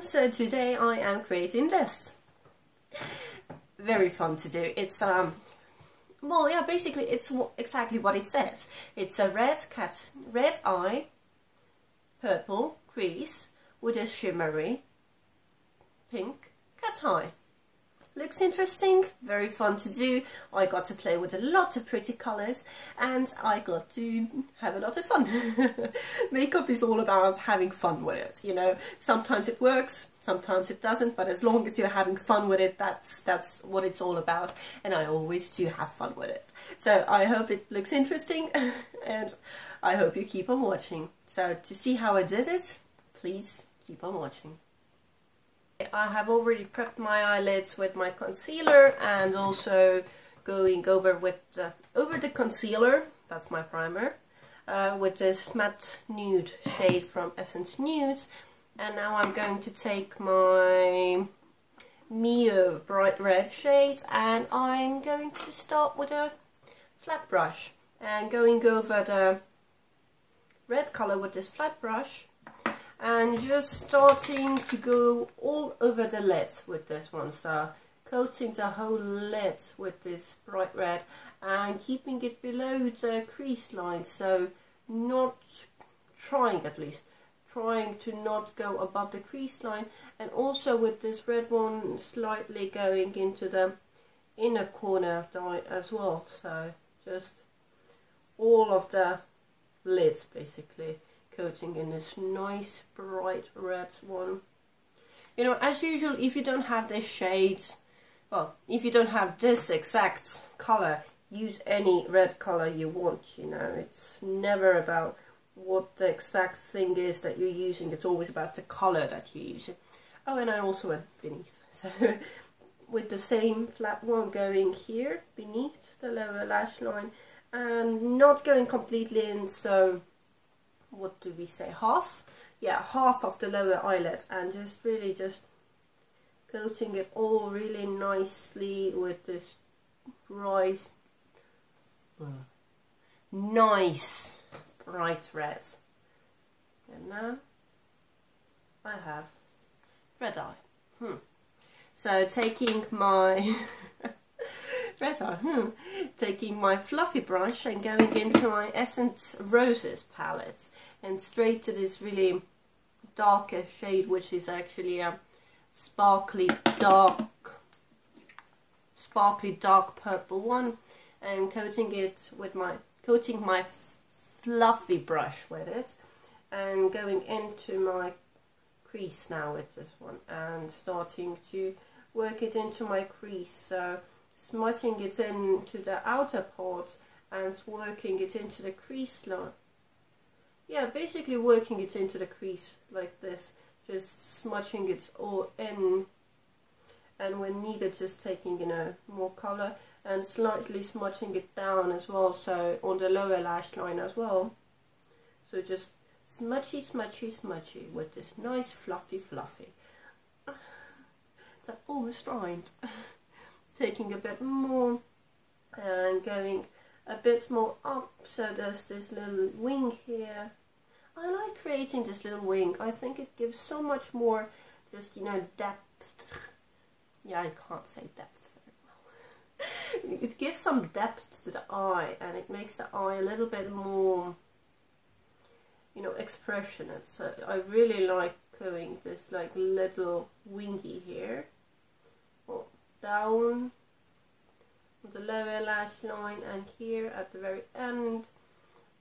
So today I am creating this. Very fun to do. It's well, yeah, basically it's exactly what it says. It's a red eye, purple crease with a shimmery pink cat eye. Looks interesting, very fun to do. I got to play with a lot of pretty colours and I got to have a lot of fun. Makeup is all about having fun with it, you know. Sometimes it works, sometimes it doesn't, but as long as you're having fun with it, that's what it's all about, and I always do have fun with it. So I hope it looks interesting and I hope you keep on watching. So to see how I did it, please keep on watching. I have already prepped my eyelids with my concealer and also going over with over the concealer, that's my primer, with this matte nude shade from Essence Nudes. And now I'm going to take my Miyo bright red shade and I'm going to start with a flat brush and going over the red color with this flat brush. And just starting to go all over the lid with this one, so coating the whole lid with this bright red and keeping it below the crease line, so not trying, at least trying to not go above the crease line, and also with this red one slightly going into the inner corner of the eye as well, so just all of the lids basically coating in this nice bright red one. You know, as usual, if you don't have this shade, well, if you don't have this exact color, use any red color you want, you know. It's never about what the exact thing is that you're using, it's always about the color that you're using. Oh, and I also went beneath, so with the same flat one going here beneath the lower lash line and not going completely in, so what do we say, half? Yeah, half of the lower eyelid, and just really just coating it all really nicely with this nice bright red. And now I have red eye. So taking my taking my fluffy brush and going into my Essence Roses palette and straight to this really darker shade, which is actually a sparkly dark purple one, and coating my fluffy brush with it and going into my crease now with this one and starting to work it into my crease, so smudging it into the outer part and working it into the crease line. Yeah, basically working it into the crease like this, just smudging it all in, and when needed just taking, you know, more color and slightly smudging it down as well, so on the lower lash line as well. So just smudgy, smudgy, smudgy with this nice fluffy. That almost rhymed. Taking a bit more and going a bit more up, so there's this little wing here. I like creating this little wing. I think it gives so much more, just, you know, depth. Yeah, I can't say depth very well. It gives some depth to the eye and it makes the eye a little bit more, you know, expressionate. So I really like going this like little wingy here. Well, down the lower lash line and here at the very end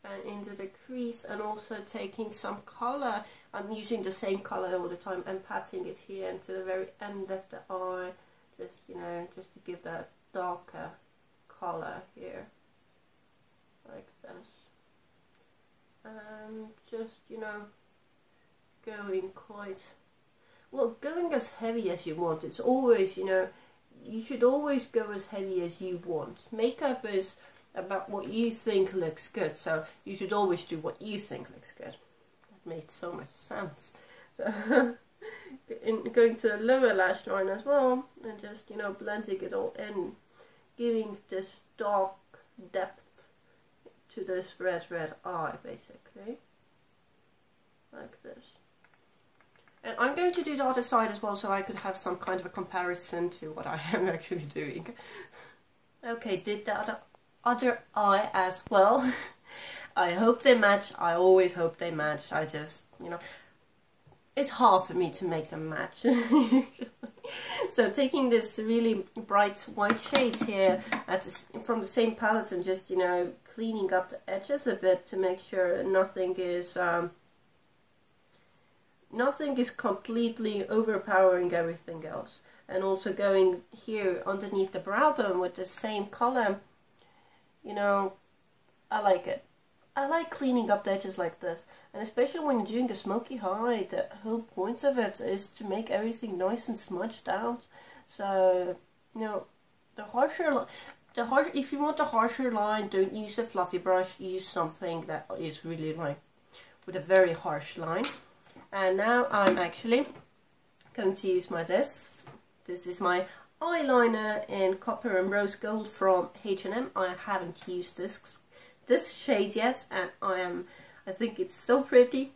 and into the crease, and also taking some color. I'm using the same color all the time and patting it here into the very end of the eye, just, you know, just to give that darker color here like this, and just, you know, going quite well, going as heavy as you want. It's always, you know, you should always go as heavy as you want. Makeup is about what you think looks good, so you should always do what you think looks good. That made so much sense. So going to the lower lash line as well and just, you know, blending it all in, giving this dark depth to this red eye basically, like this. And I'm going to do the other side as well, so I could have some kind of a comparison to what I am actually doing. Okay, did the other eye as well. I hope they match. I always hope they match. I just, you know, it's hard for me to make them match. So taking this really bright white shades here from the same palette and just, you know, cleaning up the edges a bit to make sure nothing is completely overpowering everything else. And also going here underneath the brow bone with the same color, you know, I like it. I like cleaning up the edges like this, and especially when you're doing a smoky high, the whole point of it is to make everything nice and smudged out. So, you know, if you want a harsher line, don't use a fluffy brush, use something that is really like with a very harsh line. And now I'm actually going to use this. This is my eyeliner in Copper and Rose Gold from H&M. I haven't used this shade yet, and I think it's so pretty.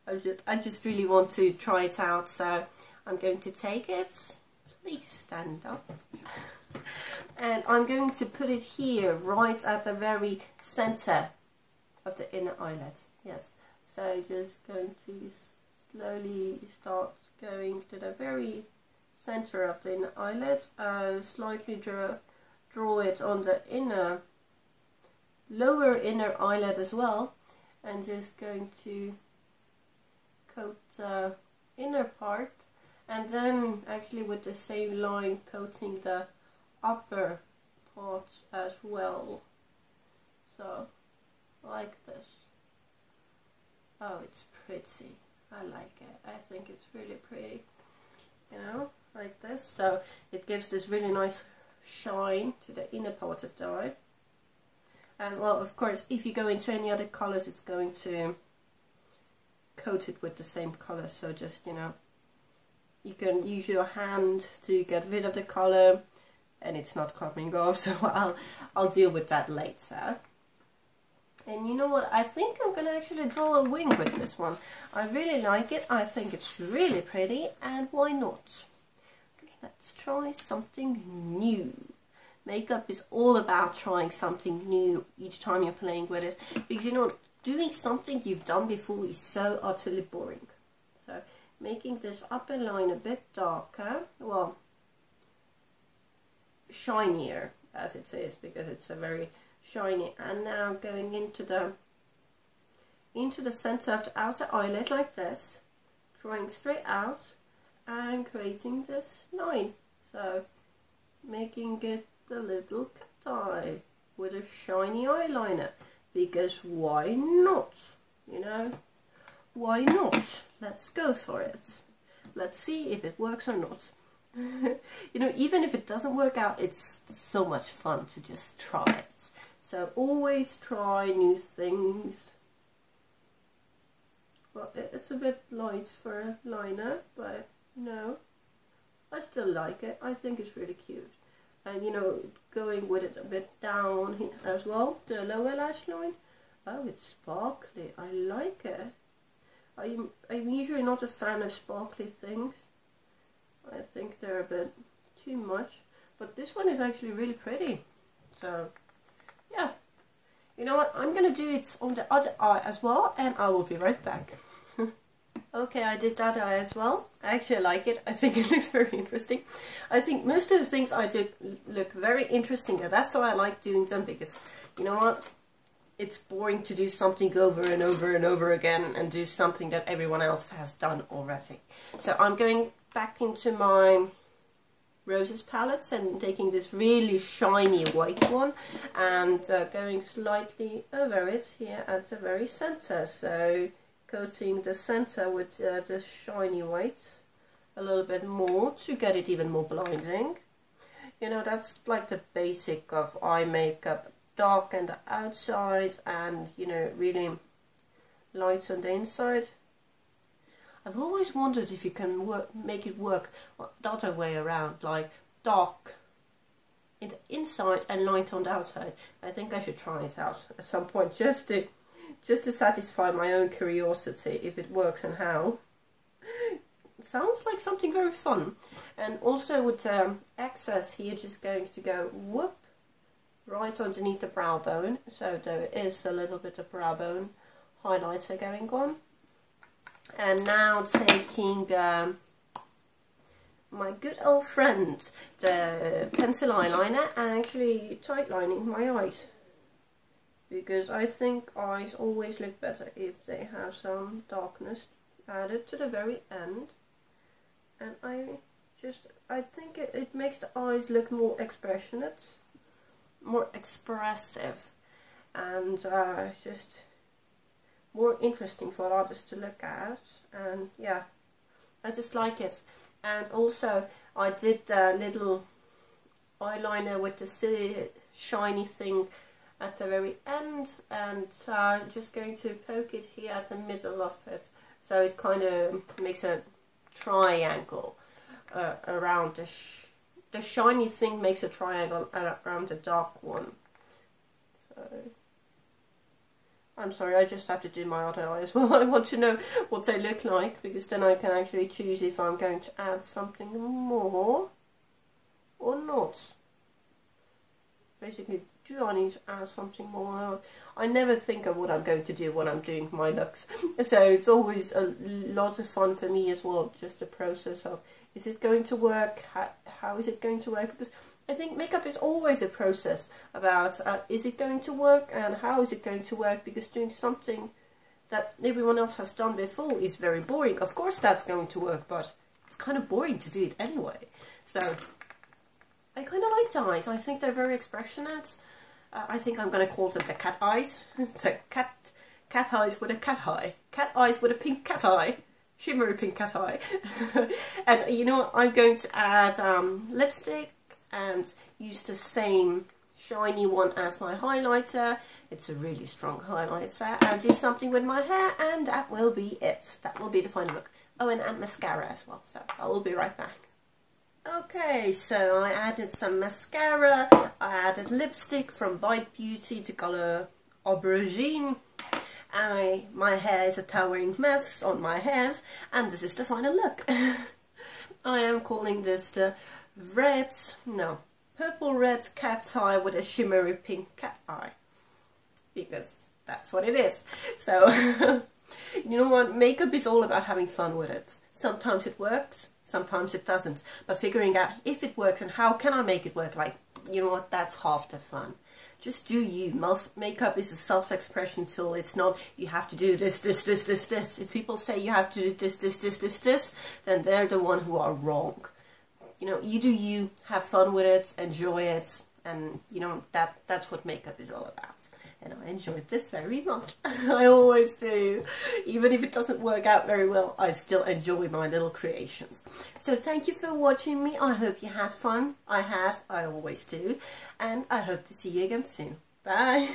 I just really want to try it out, so I'm going to take it. Please stand up. And I'm going to put it here, right at the very center of the inner eyelid. Yes. So just going to slowly start going to the very center of the inner eyelid. Slightly draw it on the lower inner eyelid as well, and just going to coat the inner part, and then actually with the same line coating the upper part as well. So like this. Oh, it's pretty. I like it. I think it's really pretty, you know, like this. So it gives this really nice shine to the inner part of the eye. And well, of course, if you go into any other colors, it's going to coat it with the same color. So just, you know, you can use your hand to get rid of the color, and it's not coming off. So I'll deal with that later. And you know what? I think I'm gonna actually draw a wing with this one. I really like it. I think it's really pretty, and why not? Let's try something new. Makeup is all about trying something new each time you're playing with it, because you know, doing something you've done before is so utterly boring. So making this upper line a bit darker, well, shinier as it is, because it's a very shiny. And now going into the center of the outer eyelid like this, drawing straight out and creating this line. So making it the little cateye with a shiny eyeliner, because why not? You know, why not? Let's go for it. Let's see if it works or not. You know, even if it doesn't work out, it's so much fun to just try it. So always try new things. Well, it's a bit light for a liner, but no, I still like it. I think it's really cute. And you know, going with it a bit down as well, the lower lash line. Oh, it's sparkly. I like it. I'm usually not a fan of sparkly things. I think they're a bit too much. But this one is actually really pretty. So, yeah. You know what? I'm going to do it on the other eye as well, and I will be right back. Okay, I did that eye as well. I actually like it. I think it looks very interesting. I think most of the things I do look very interesting, and that's why I like doing them, because, you know what? It's boring to do something over and over and over again and do something that everyone else has done already. So I'm going back into my Roses palettes and taking this really shiny white one and going slightly over it here at the very center. So coating the center with the shiny white a little bit more to get it even more blinding. You know, that's like the basic of eye makeup. Dark on the outside and, you know, really light on the inside. I've always wondered if you can make it work the other way around, like dark in the inside and light on the outside. I think I should try it out at some point just to satisfy my own curiosity if it works and how. sounds like something very fun. And also with excess here, just going to go whoop right underneath the brow bone, so there is a little bit of brow bone highlighter going on. And now taking my good old friend, the pencil eyeliner, and actually tightlining my eyes, because I think eyes always look better if they have some darkness added to the very end. And I think it makes the eyes look more expressionate, more expressive, and just more interesting for others to look at. And yeah, I just like it. And also I did a little eyeliner with the silly shiny thing at the very end, and just going to poke it here at the middle of it, so it kind of makes a triangle around the shiny thing, makes a triangle around the dark one. So I'm sorry, I just have to do my other eye as well. I want to know what they look like, because then I can actually choose if I'm going to add something more or not. Basically, do I need to add something more? I never think of what I'm going to do when I'm doing my looks. So it's always a lot of fun for me as well, just the process of, is it going to work? How is it going to work? Because I think makeup is always a process about is it going to work and how is it going to work, because doing something that everyone else has done before is very boring. Of course that's going to work, but it's kind of boring to do it anyway. So I kind of like the eyes. I think they're very expressionate. I think I'm going to call them the cat eyes. So cat eyes with a cat eye. Cat eyes with a pink cat eye. Shimmery pink cat eye. And you know what? I'm going to add lipstick and use the same shiny one as my highlighter. It's a really strong highlighter. And do something with my hair, and that will be it. That will be the final look. Oh, and mascara as well. So I will be right back. Okay, so I added some mascara, I added lipstick from Bite Beauty, the color Aubergine. My hair is a towering mess on my hairs, and this is the final look. I am calling this the purple red cat's eye with a shimmery pink cat eye, because that's what it is. So, you know what, makeup is all about having fun with it. Sometimes it works, sometimes it doesn't, but figuring out if it works and how can I make it work, like, you know what, that's half the fun. Just do you. Makeup is a self-expression tool. It's not, you have to do this, this, this, this, this. If people say you have to do this, this, this, this, this, then they're the one who are wrong. You know, you do you, have fun with it, enjoy it, and, you know, that's what makeup is all about. And I enjoyed this very much. I always do. Even if it doesn't work out very well, I still enjoy my little creations. So thank you for watching me. I hope you had fun. I always do. And I hope to see you again soon. Bye.